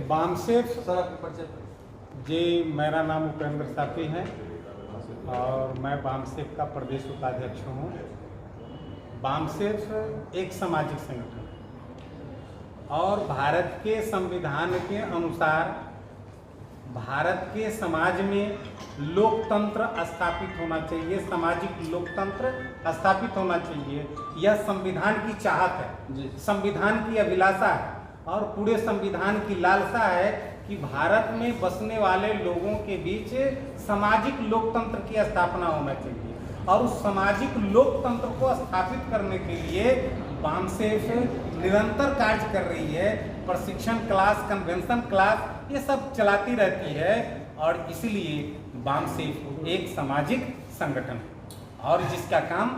बामसेफ जी, मेरा नाम उपेंद्र साफी है और मैं बामसेफ का प्रदेश उपाध्यक्ष हूँ। बामसेफ एक सामाजिक संगठन है और भारत के संविधान के अनुसार भारत के समाज में लोकतंत्र स्थापित होना चाहिए, सामाजिक लोकतंत्र स्थापित होना चाहिए। यह संविधान की चाहत है, संविधान की अभिलाषा है और पूरे संविधान की लालसा है कि भारत में बसने वाले लोगों के बीच सामाजिक लोकतंत्र की स्थापना होना चाहिए। और उस सामाजिक लोकतंत्र को स्थापित करने के लिए बामसेफ निरंतर कार्य कर रही है। प्रशिक्षण क्लास, कन्वेंशन क्लास ये सब चलाती रहती है और इसलिए बामसेफ एक सामाजिक संगठन है और जिसका काम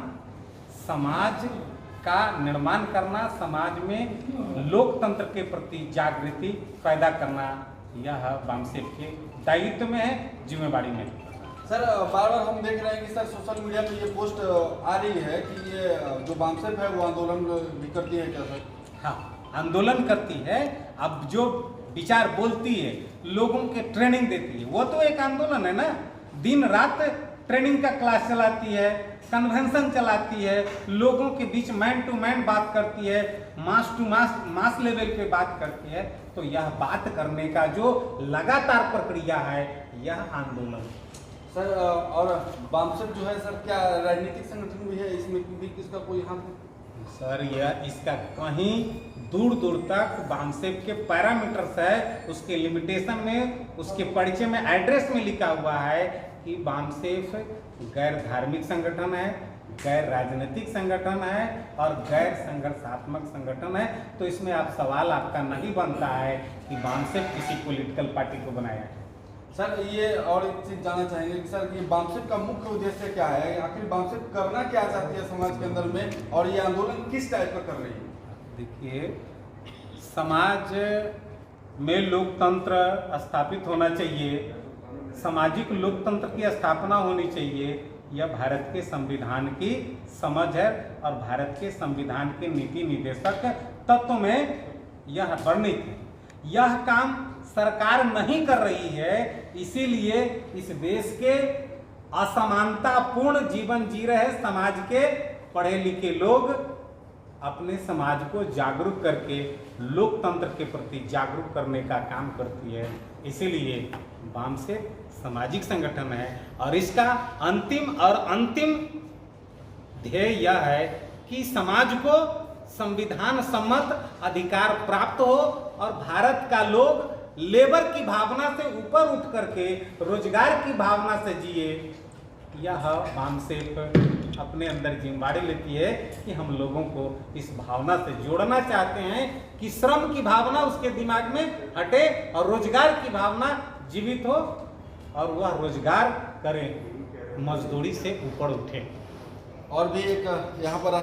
समाज का निर्माण करना, समाज में लोकतंत्र के प्रति जागृति पैदा करना, यह बामसेफ के दायित्व में है, जिम्मेवारी में है। सर, बार बार हम देख रहे हैं कि सर सोशल मीडिया पे ये पोस्ट आ रही है कि ये जो बामसेफ है वो आंदोलन भी करती है क्या सर? हाँ, आंदोलन करती है। अब जो विचार बोलती है, लोगों के ट्रेनिंग देती है, वो तो एक आंदोलन है ना। दिन रात ट्रेनिंग का क्लास चलाती है, कन्वेंशन चलाती है, लोगों के बीच मैन टू मैन बात करती है, मास टू मास लेवल पे बात करती है। तो यह बात करने का जो लगातार प्रक्रिया है, यह आंदोलन सर। और बामसेफ जो है सर, क्या राजनीतिक संगठन भी है? इसमें भी किसका कोई हाथ है? सर, यह इसका कहीं दूर दूर तक बामसेफ के पैरामीटर्स है, उसके लिमिटेशन में, उसके परिचय में, एड्रेस में लिखा हुआ है कि बामसेफ गैर धार्मिक संगठन है, गैर राजनीतिक संगठन है और गैर संघर्षात्मक संगठन है। तो इसमें आप सवाल आपका नहीं बनता है कि बामसेफ किसी पॉलिटिकल पार्टी को बनाया है। सर, ये और एक चीज जानना चाहेंगे कि सर, ये बामसेफ का मुख्य उद्देश्य क्या है? आखिर बामसेफ करना क्या चाहती है समाज के अंदर में और ये आंदोलन किस टाइप का कर रही है? देखिए, समाज में लोकतंत्र स्थापित होना चाहिए, सामाजिक लोकतंत्र की स्थापना होनी चाहिए। यह भारत के संविधान की समझ है और भारत के संविधान के नीति निर्देशक तत्व में यह वर्णित है। यह काम सरकार नहीं कर रही है, इसीलिए इस देश के असमानतापूर्ण जीवन जी रहे समाज के पढ़े लिखे लोग अपने समाज को जागरूक करके लोकतंत्र के प्रति जागरूक करने का काम करती है। इसीलिए बामसेफ सामाजिक संगठन है और इसका अंतिम ध्येय यह है कि समाज को संविधान सम्मत अधिकार प्राप्त हो और भारत का लोग लेबर की भावना से ऊपर उठ करके रोजगार की भावना से जिए। यह बामसेफ अपने अंदर जिम्मेदारी लेती है कि हम लोगों को इस भावना से जोड़ना चाहते हैं कि श्रम की भावना उसके दिमाग में हटे और रोजगार की भावना जीवित हो और वह रोजगार करे, मजदूरी से ऊपर उठे। और भी एक यहाँ पर